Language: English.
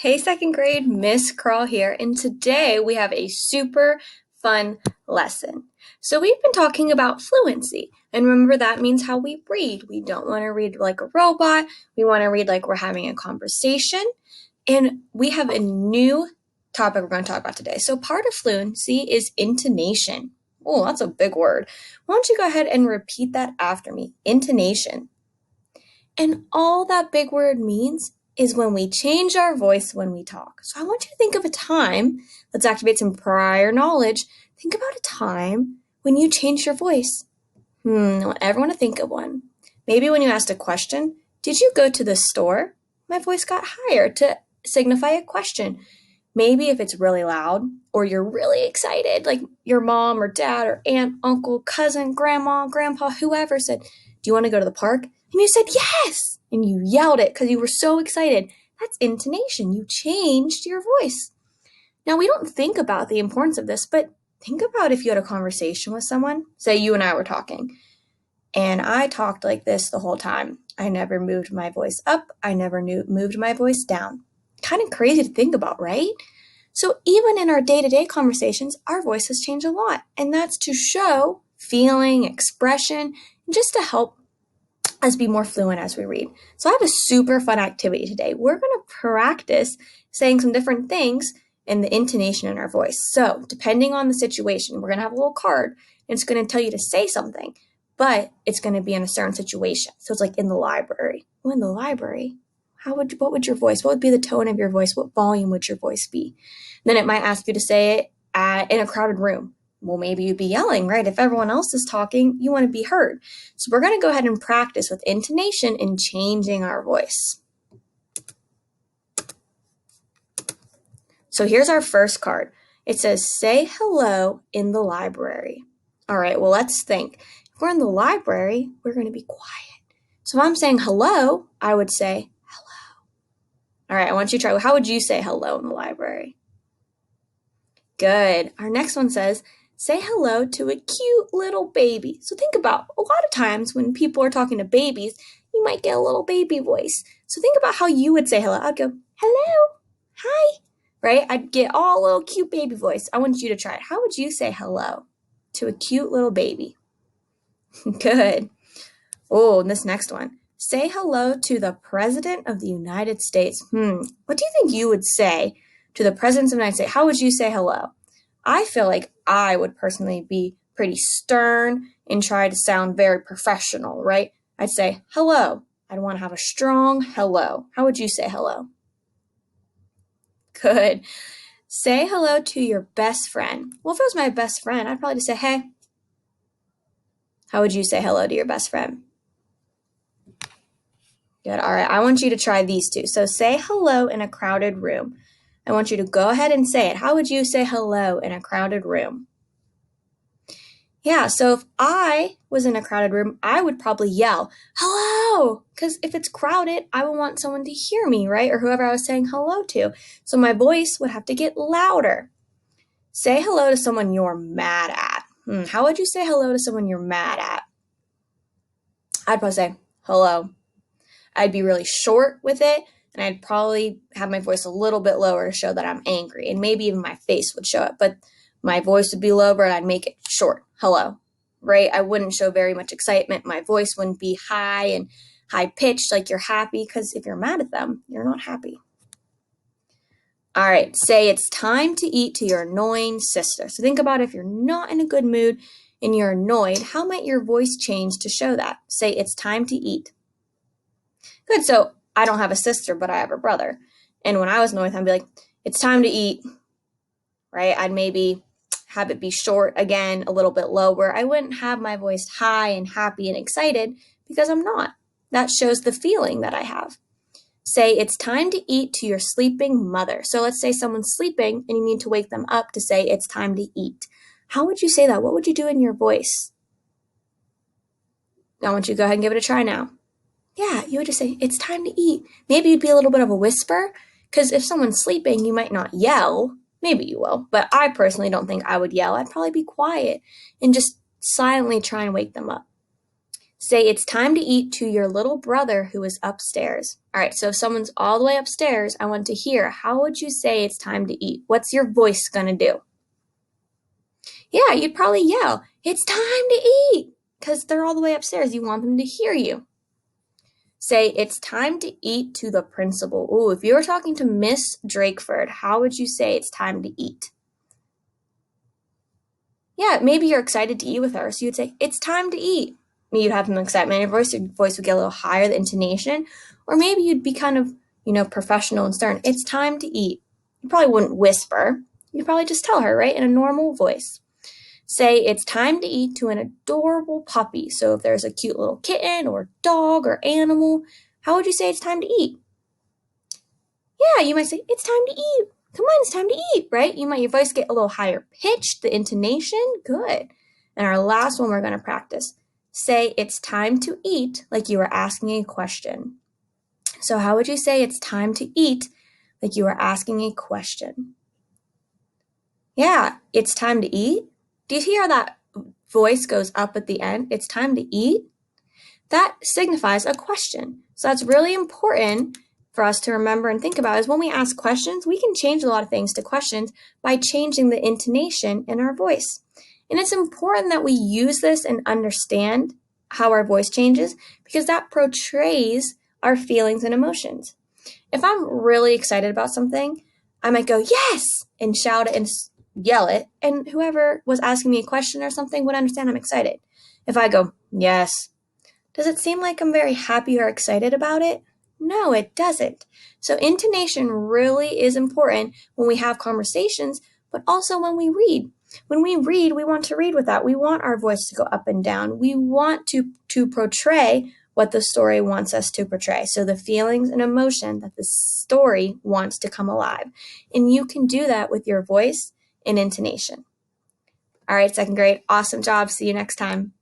Hey, second grade, Miss Crawl here, and today we have a super fun lesson. So, we've been talking about fluency, and remember that means how we read. We don't want to read like a robot, we want to read like we're having a conversation, and we have a new topic we're going to talk about today. So, part of fluency is intonation. Oh, that's a big word. Why don't you go ahead and repeat that after me? Intonation. And all that big word means is when we change our voice when we talk. So I want you to think of a time, let's activate some prior knowledge. Think about a time when you changed your voice. I want everyone to think of one. Maybe when you asked a question, did you go to the store? My voice got higher to signify a question. Maybe if it's really loud or you're really excited, like your mom or dad or aunt, uncle, cousin, grandma, grandpa, whoever said, do you want to go to the park? And you said, yes! And you yelled it because you were so excited. That's intonation. You changed your voice. Now, we don't think about the importance of this, but think about if you had a conversation with someone. Say you and I were talking, and I talked like this the whole time. I never moved my voice up. I never moved my voice down. Kind of crazy to think about, right? So even in our day-to-day conversations, our voice has changed a lot. And that's to show feeling, expression, and just to help us be more fluent as we read. So I have a super fun activity today. We're going to practice saying some different things and the intonation in our voice. So depending on the situation, we're going to have a little card. And it's going to tell you to say something, but it's going to be in a certain situation. So it's like in the library. Well, in the library, what would your voice, what would be the tone of your voice? What volume would your voice be? Then it might ask you to say it in a crowded room. Well, maybe you'd be yelling, right? If everyone else is talking, you want to be heard. So we're going to go ahead and practice with intonation and changing our voice. So here's our first card. It says, say hello in the library. All right, well, let's think. If we're in the library, we're going to be quiet. So if I'm saying hello, I would say hello. All right, I want you to try. How would you say hello in the library? Good. Our next one says, say hello to a cute little baby. So think about a lot of times when people are talking to babies, you might get a little baby voice. So think about how you would say hello. I'd go, hello, hi, right? I'd get all little cute baby voice. I want you to try it. How would you say hello to a cute little baby? Good. Oh, and this next one. Say hello to the President of the United States. What do you think you would say to the President of the United States? How would you say hello? I feel like I would personally be pretty stern and try to sound very professional, right? I'd say hello. I'd want to have a strong hello. How would you say hello? Good. Say hello to your best friend. Well, if it was my best friend, I'd probably just say, hey. How would you say hello to your best friend? Good. All right. I want you to try these two. So say hello in a crowded room. I want you to go ahead and say it. How would you say hello in a crowded room? Yeah, so if I was in a crowded room, I would probably yell, hello, because if it's crowded, I would want someone to hear me, right? Or whoever I was saying hello to. So my voice would have to get louder. Say hello to someone you're mad at. How would you say hello to someone you're mad at? I'd probably say, hello. I'd be really short with it, and I'd probably have my voice a little bit lower to show that I'm angry, and maybe even my face would show it, but my voice would be lower and I'd make it short. Hello, right? I wouldn't show very much excitement. My voice wouldn't be high and high-pitched like you're happy, because if you're mad at them, you're not happy. All right, say it's time to eat to your annoying sister. So think about if you're not in a good mood and you're annoyed, how might your voice change to show that? Say it's time to eat. Good, so I don't have a sister, but I have a brother. And when I was annoyed, I'd be like, it's time to eat, right? I'd maybe have it be short again, a little bit lower. I wouldn't have my voice high and happy and excited because I'm not. That shows the feeling that I have. Say it's time to eat to your sleeping mother. So let's say someone's sleeping and you need to wake them up to say it's time to eat. How would you say that? What would you do in your voice? I want you to go ahead and give it a try now. Yeah, you would just say, it's time to eat. Maybe you'd be a little bit of a whisper, because if someone's sleeping, you might not yell. Maybe you will, but I personally don't think I would yell. I'd probably be quiet and just silently try and wake them up. Say it's time to eat to your little brother who is upstairs. All right, so if someone's all the way upstairs, I want to hear, how would you say it's time to eat? What's your voice going to do? Yeah, you'd probably yell, it's time to eat, because they're all the way upstairs. You want them to hear you. Say, it's time to eat to the principal. Ooh, if you were talking to Miss Drakeford, how would you say it's time to eat? Yeah, maybe you're excited to eat with her, so you'd say, it's time to eat. Maybe you'd have some excitement in your voice would get a little higher, the intonation, or maybe you'd be kind of, professional and stern. It's time to eat. You probably wouldn't whisper. You'd probably just tell her, right, in a normal voice. Say, it's time to eat to an adorable puppy. So if there's a cute little kitten or dog or animal, how would you say it's time to eat? Yeah, you might say, it's time to eat. Come on, it's time to eat, right? Your voice get a little higher pitched, the intonation, good. And our last one we're going to practice. Say, it's time to eat, like you were asking a question. So how would you say it's time to eat, like you were asking a question? Yeah, it's time to eat. Do you hear that voice goes up at the end? It's time to eat. That signifies a question. So that's really important for us to remember and think about is when we ask questions, we can change a lot of things to questions by changing the intonation in our voice. And it's important that we use this and understand how our voice changes because that portrays our feelings and emotions. If I'm really excited about something, I might go, yes, and shout it and yell it. And whoever was asking me a question or something would understand I'm excited. If I go, yes, does it seem like I'm very happy or excited about it? No, it doesn't. So intonation really is important when we have conversations, but also when we read. When we read, we want to read with that. We want our voice to go up and down. We want to portray what the story wants us to portray. So the feelings and emotion that the story wants to come alive. And you can do that with your voice and intonation. All right, second grade, awesome job. See you next time.